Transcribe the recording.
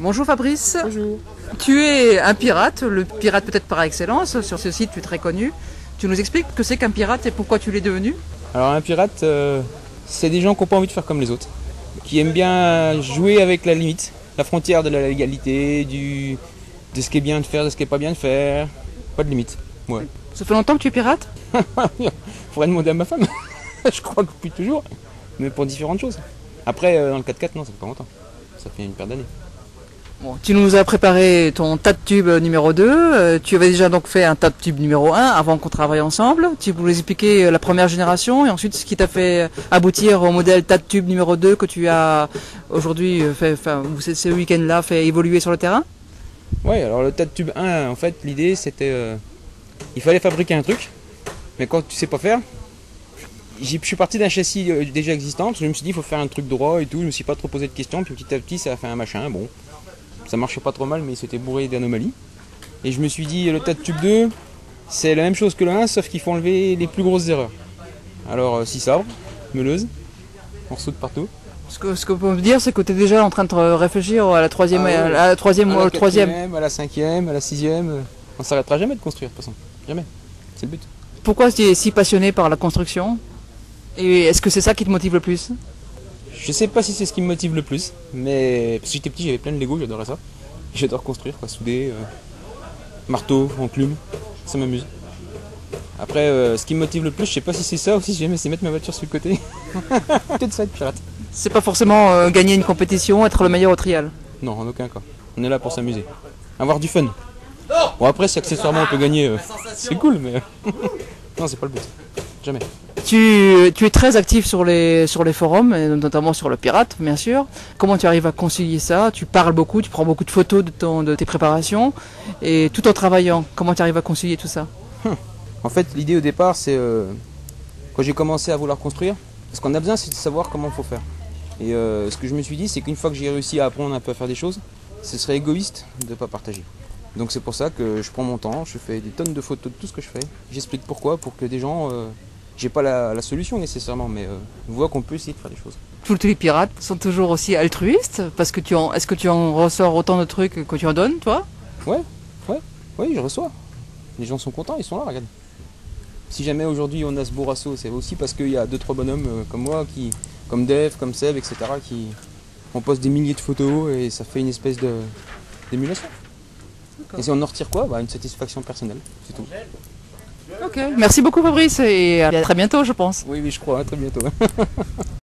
Bonjour Fabrice. Bonjour. Tu es un pirate, le pirate peut-être par excellence. Sur ce site, tu es très connu. Tu nous expliques ce que c'est qu'un pirate et pourquoi tu l'es devenu? Alors un pirate, c'est des gens qui n'ont pas envie de faire comme les autres, qui aiment bien jouer avec la limite, la frontière de la légalité, de ce qui est bien de faire, de ce qui est pas bien de faire. Pas de limite. Ouais. Ça fait longtemps que tu es pirate? Faudrait demander à ma femme. Je crois que depuis toujours, mais pour différentes choses. Après, dans le 4x4, non, ça fait pas longtemps. Ça fait une paire d'années. Bon, tu nous as préparé ton tas de tubes numéro 2. Tu avais déjà donc fait un tas de tubes numéro 1 avant qu'on travaille ensemble. Tu voulais expliquer la première génération et ensuite ce qui t'a fait aboutir au modèle tas de tubes numéro 2 que tu as aujourd'hui fait, enfin, ce week-end-là fait évoluer sur le terrain? Ouais, alors le tas de tube 1, en fait, l'idée c'était. Il fallait fabriquer un truc, mais quand tu sais pas faire, je suis parti d'un châssis déjà existant, parce que je me suis dit il faut faire un truc droit et tout, je me suis pas trop posé de questions, puis petit à petit ça a fait un machin, bon. Ça marchait pas trop mal, mais c'était bourré d'anomalies. Et je me suis dit, le tas de tube 2, c'est la même chose que le 1, sauf qu'il faut enlever les plus grosses erreurs. Alors, 6 sabres, meuleuse, morceaux de partout. Ce qu'on peut me dire, c'est que tu es déjà en train de réfléchir à la troisième, Ah ouais. à la troisième, À la au troisième. quatrième, à la cinquième, à la sixième. On s'arrêtera jamais de construire, de toute façon. Jamais. C'est le but. Pourquoi tu es si passionné par la construction? Et est-ce que c'est ça qui te motive le plus? Je sais pas si c'est ce qui me motive le plus, mais parce que j'étais petit, j'avais plein de Lego, j'adorais ça. J'adore construire, quoi, souder, marteau, enclume, ça m'amuse. Après, ce qui me motive le plus, je sais pas si c'est ça ou si j'aime, c'est mettre ma voiture sur le côté. Peut-être ça, être pirate. C'est pas forcément gagner une compétition, être le meilleur au trial. Non, en aucun cas. On est là pour s'amuser. Avoir du fun. Bon, après, si accessoirement on peut gagner, c'est cool, mais. Non, c'est pas le but. Jamais. Tu es très actif sur les forums, et notamment sur le pirate, bien sûr. Comment tu arrives à concilier ça? Tu parles beaucoup, tu prends beaucoup de photos de tes préparations, et tout en travaillant, comment tu arrives à concilier tout ça? En fait, l'idée au départ, c'est quand j'ai commencé à vouloir construire, ce qu'on a besoin, c'est de savoir comment il faut faire. Et ce que je me suis dit, c'est qu'une fois que j'ai réussi à apprendre un peu à faire des choses, ce serait égoïste de ne pas partager. Donc c'est pour ça que je prends mon temps, je fais des tonnes de photos de tout ce que je fais. J'explique pourquoi, pour que des gens, j'ai pas la solution nécessairement, mais voient qu'on peut essayer de faire des choses. Tous les pirates sont toujours aussi altruistes, parce que est-ce que tu en ressors autant de trucs que tu en donnes, toi? Oui, je reçois. Les gens sont contents, ils sont là, regarde. Si jamais aujourd'hui on a ce beau rasso, c'est aussi parce qu'il y a 2-3 bonhommes comme moi, comme Dave, comme Seb, etc. On poste des milliers de photos et ça fait une espèce d'émulation. Et si on en retire quoi? Une satisfaction personnelle, c'est tout. Ok, merci beaucoup Fabrice et à très bientôt je pense. Oui, je crois, à très bientôt.